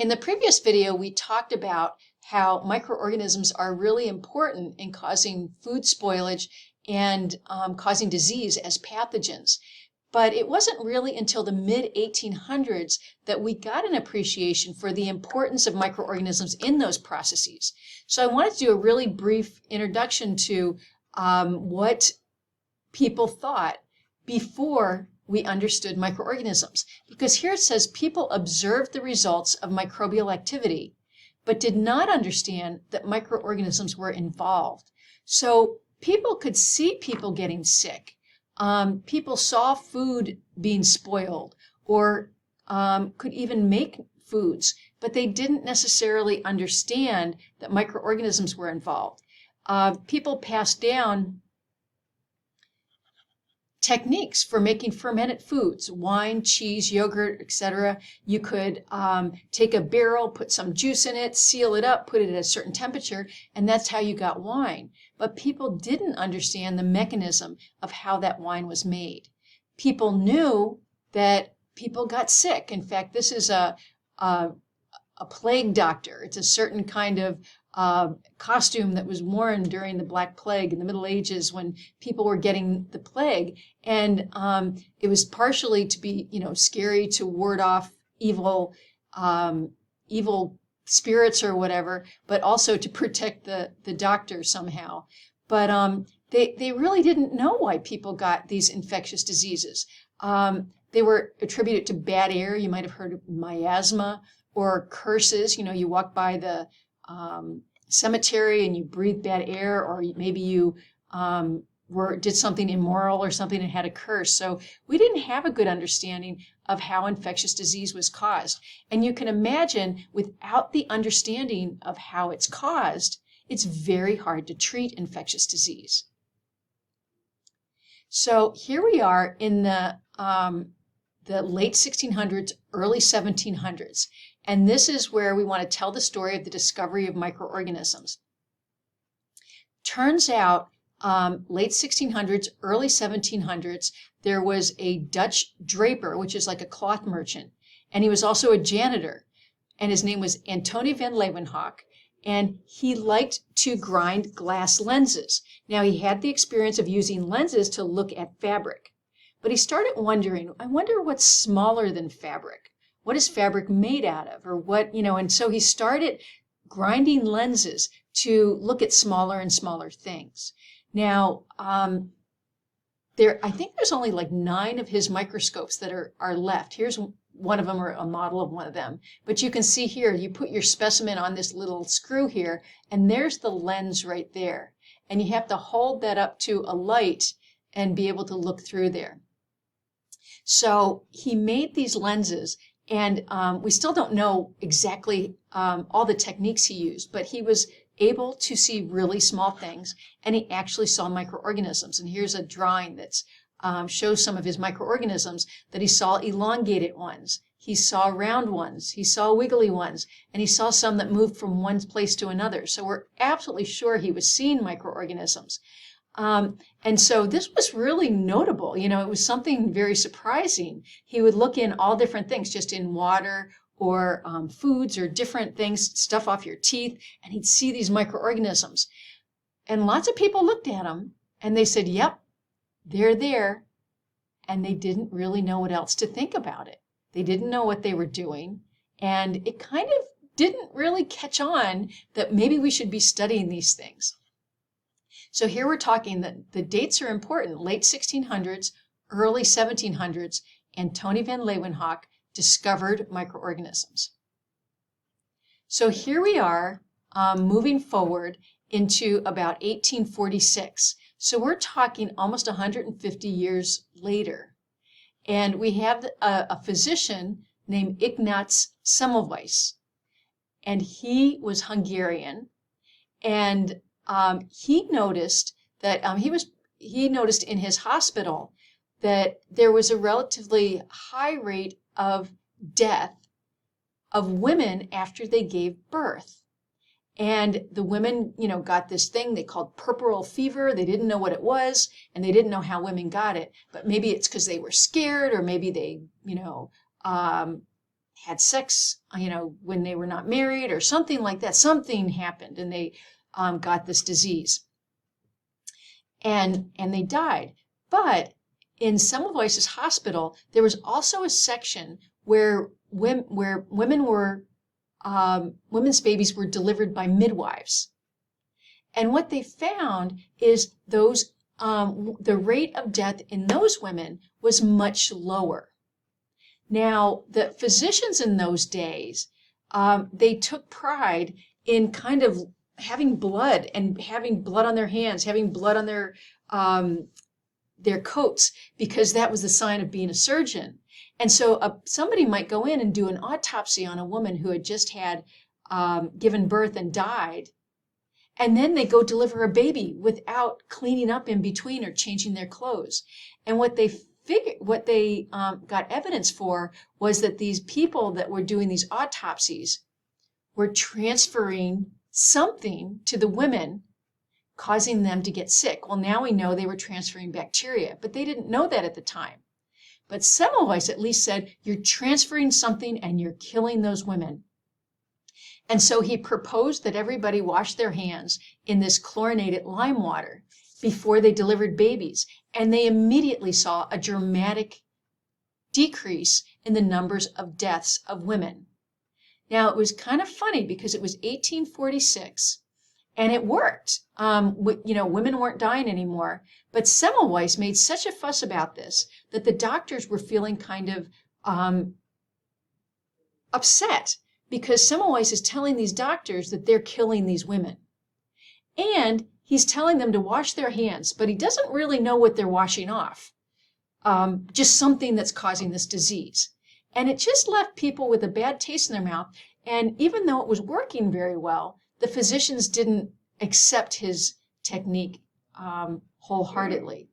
In the previous video, we talked about how microorganisms are really important in causing food spoilage and causing disease as pathogens. But it wasn't really until the mid-1800s that we got an appreciation for the importance of microorganisms in those processes. So I wanted to do a really brief introduction to what people thought before we understood microorganisms. Because here it says people observed the results of microbial activity, but did not understand that microorganisms were involved. So people could see people getting sick. People saw food being spoiled, or could even make foods, but they didn't necessarily understand that microorganisms were involved. People passed down techniques for making fermented foods, wine, cheese, yogurt, etc. You could take a barrel, put some juice in it, seal it up, put it at a certain temperature, and that's how you got wine. But people didn't understand the mechanism of how that wine was made. People knew that people got sick. In fact, this is a plague doctor. It's a certain kind of costume that was worn during the Black Plague in the Middle Ages when people were getting the plague. And it was partially to be, scary, to ward off evil spirits or whatever, but also to protect the doctor somehow. But they really didn't know why people got these infectious diseases. They were attributed to bad air. You might have heard of miasma, or curses. You walk by the cemetery and you breathe bad air, or maybe you did something immoral or something and had a curse. So we didn't have a good understanding of how infectious disease was caused. And you can imagine, without the understanding of how it's caused, it's very hard to treat infectious disease. So here we are in the late 1600s, early 1700s. And this is where we want to tell the story of the discovery of microorganisms. Turns out, late 1600s, early 1700s, there was a Dutch draper, which is like a cloth merchant, and he was also a janitor, and his name was Antony van Leeuwenhoek, and he liked to grind glass lenses. Now, he had the experience of using lenses to look at fabric, but he started wondering, I wonder what's smaller than fabric. What is fabric made out of, or what, and so he started grinding lenses to look at smaller and smaller things. Now, I think there's only like 9 of his microscopes that are left. Here's one of them, or a model of one of them. But you can see here, you put your specimen on this little screw here, and there's the lens right there. And you have to hold that up to a light and be able to look through there. So he made these lenses, and we still don't know exactly all the techniques he used, but he was able to see really small things, and he actually saw microorganisms. And here's a drawing that shows some of his microorganisms that he saw: elongated ones, he saw round ones, he saw wiggly ones, and he saw some that moved from one place to another. So we're absolutely sure he was seeing microorganisms. And so this was really notable. It was something very surprising. He would look in all different things, just in water or foods or different things, stuff off your teeth, and he'd see these microorganisms. And lots of people looked at him and they said, yep, they're there. And they didn't really know what else to think about it. They didn't know what they were doing. And it kind of didn't really catch on that maybe we should be studying these things. So here we're talking that the dates are important. Late 1600s, early 1700s, Antony van Leeuwenhoek discovered microorganisms. So here we are moving forward into about 1846. So we're talking almost 150 years later. And we have a physician named Ignaz Semmelweis. And he was Hungarian. And he noticed that he noticed in his hospital that there was a relatively high rate of death of women after they gave birth. And the women, got this thing they called puerperal fever. They didn't know what it was, and they didn't know how women got it. But maybe it's because they were scared, or maybe they, had sex, when they were not married or something like that. Something happened and they got this disease and they died. But in Semmelweis's hospital, there was also a section where women were women's babies were delivered by midwives. And what they found is the rate of death in those women was much lower. Now, the physicians in those days, they took pride in kind of having blood and having blood on their hands, having blood on their coats, because that was the sign of being a surgeon. And so somebody might go in and do an autopsy on a woman who had just had given birth and died, and then they go deliver a baby without cleaning up in between or changing their clothes. And what they got evidence for was that these people that were doing these autopsies were transferring something to the women, causing them to get sick. Well, now we know they were transferring bacteria, but they didn't know that at the time. But Semmelweis at least said, you're transferring something and you're killing those women. And so he proposed that everybody wash their hands in this chlorinated lime water before they delivered babies. And they immediately saw a dramatic decrease in the numbers of deaths of women. Now, it was kind of funny because it was 1846 and it worked. Women weren't dying anymore. But Semmelweis made such a fuss about this that the doctors were feeling kind of upset, because Semmelweis is telling these doctors that they're killing these women. And he's telling them to wash their hands, but he doesn't really know what they're washing off. Just something that's causing this disease. And it just left people with a bad taste in their mouth. And even though it was working very well, the physicians didn't accept his technique wholeheartedly.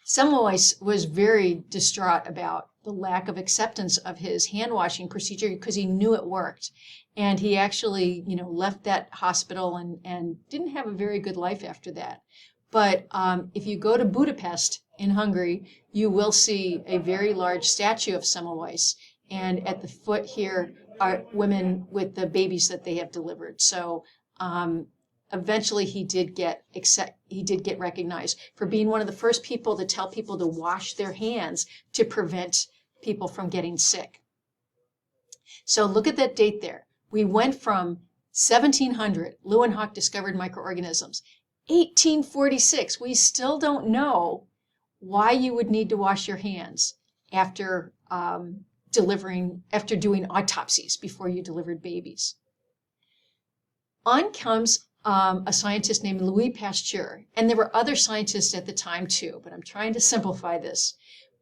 Semmelweis was very distraught about the lack of acceptance of his hand washing procedure because he knew it worked. And he actually, left that hospital and didn't have a very good life after that. But if you go to Budapest in Hungary, you will see a very large statue of Semmelweis. And at the foot here are women with the babies that they have delivered. So eventually he did get recognized for being one of the first people to tell people to wash their hands to prevent people from getting sick. So look at that date there. We went from 1700, Leeuwenhoek discovered microorganisms. 1846, we still don't know why you would need to wash your hands after doing autopsies before you delivered babies. On comes a scientist named Louis Pasteur, and there were other scientists at the time too, but I'm trying to simplify this.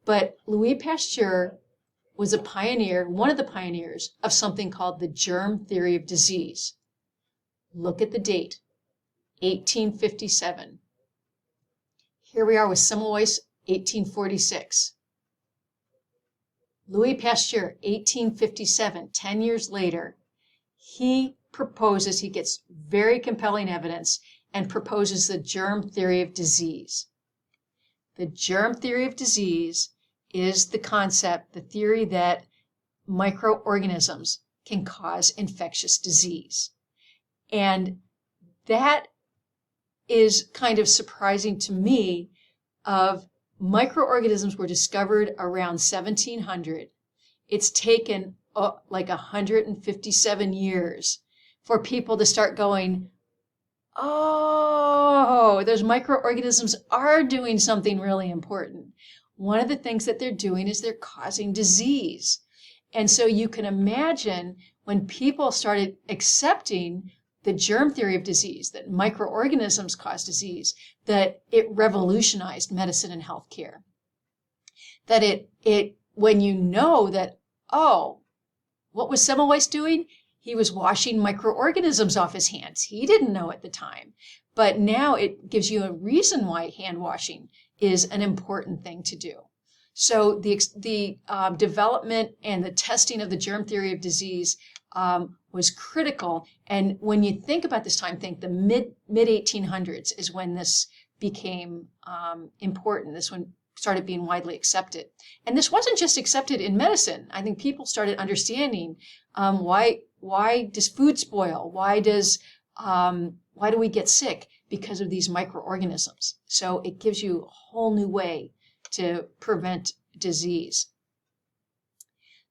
But Louis Pasteur was one of the pioneers of something called the germ theory of disease. Look at the date, 1857. Here we are with Semmelweis, 1846. Louis Pasteur, 1857, 10 years later, he gets very compelling evidence and proposes the germ theory of disease. The germ theory of disease is the concept, the theory that microorganisms can cause infectious disease. And that is kind of surprising to me. Of microorganisms were discovered around 1700. It's taken like 157 years for people to start going, oh, those microorganisms are doing something really important. One of the things that they're doing is they're causing disease. And so you can imagine when people started accepting the germ theory of disease, that microorganisms cause disease, that it revolutionized medicine and healthcare. That when you know that, oh, what was Semmelweis doing? He was washing microorganisms off his hands. He didn't know at the time. But now it gives you a reason why hand washing is an important thing to do. So the development and the testing of the germ theory of disease was critical. And when you think about this time, think the mid 1800s is when this became important. This when started being widely accepted. And this wasn't just accepted in medicine. I think people started understanding why does food spoil? Why do we get sick? Because of these microorganisms. So it gives you a whole new way to prevent disease.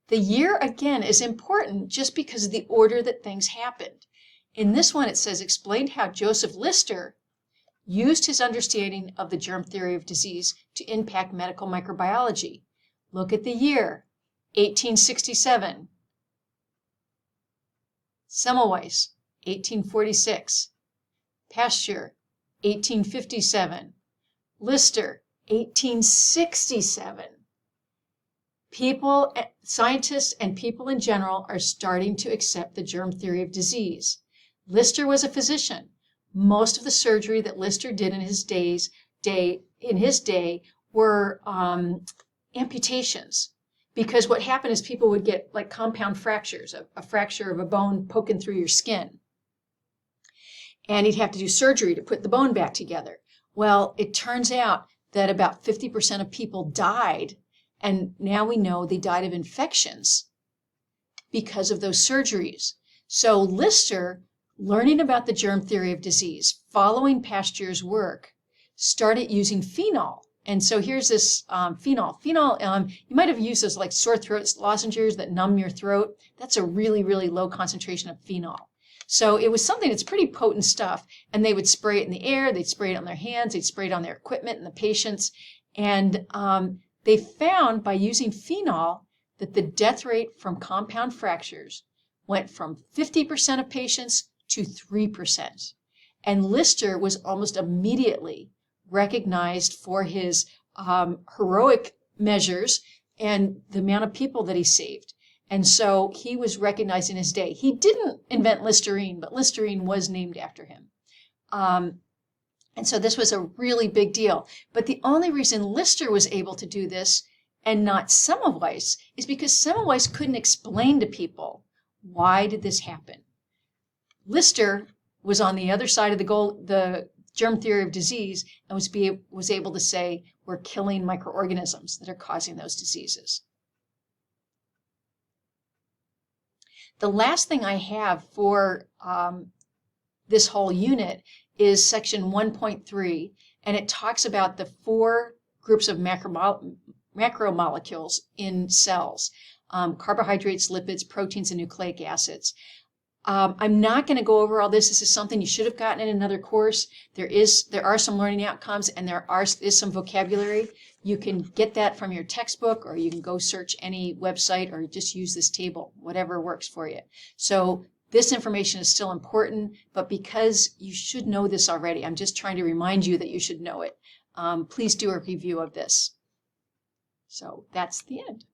The year, again, is important just because of the order that things happened. In this one, it says, explained how Joseph Lister used his understanding of the germ theory of disease to impact medical microbiology. Look at the year, 1867. Semmelweis, 1846. Pasteur, 1857. Lister, 1867. People, scientists and people in general are starting to accept the germ theory of disease. Lister was a physician. Most of the surgery that Lister did in his day were amputations, because what happened is people would get like compound fractures, a fracture of a bone poking through your skin. And he'd have to do surgery to put the bone back together. Well, it turns out that about 50% of people died, and now we know they died of infections because of those surgeries. So Lister, learning about the germ theory of disease, following Pasteur's work, started using phenol. And so here's this phenol. Phenol, you might have used those like sore throat lozenges that numb your throat. That's a really, really low concentration of phenol. So it was something that's pretty potent stuff, and they would spray it in the air, they'd spray it on their hands, they'd spray it on their equipment and the patients. And they found by using phenol that the death rate from compound fractures went from 50% of patients to 3%. And Lister was almost immediately recognized for his heroic measures and the amount of people that he saved. And so he was recognized in his day. He didn't invent Listerine, but Listerine was named after him. And so this was a really big deal. But the only reason Lister was able to do this and not Semmelweis is because Semmelweis couldn't explain to people, why did this happen? Lister was on the other side of the germ theory of disease and was able to say, we're killing microorganisms that are causing those diseases. The last thing I have for this whole unit is section 1.3, and it talks about the 4 groups of macromolecules in cells, carbohydrates, lipids, proteins, and nucleic acids. I'm not going to go over all this. This is something you should have gotten in another course. There are some learning outcomes, and there is some vocabulary. You can get that from your textbook, or you can go search any website, or just use this table, whatever works for you. So this information is still important, but because you should know this already, I'm just trying to remind you that you should know it. Please do a review of this. So that's the end.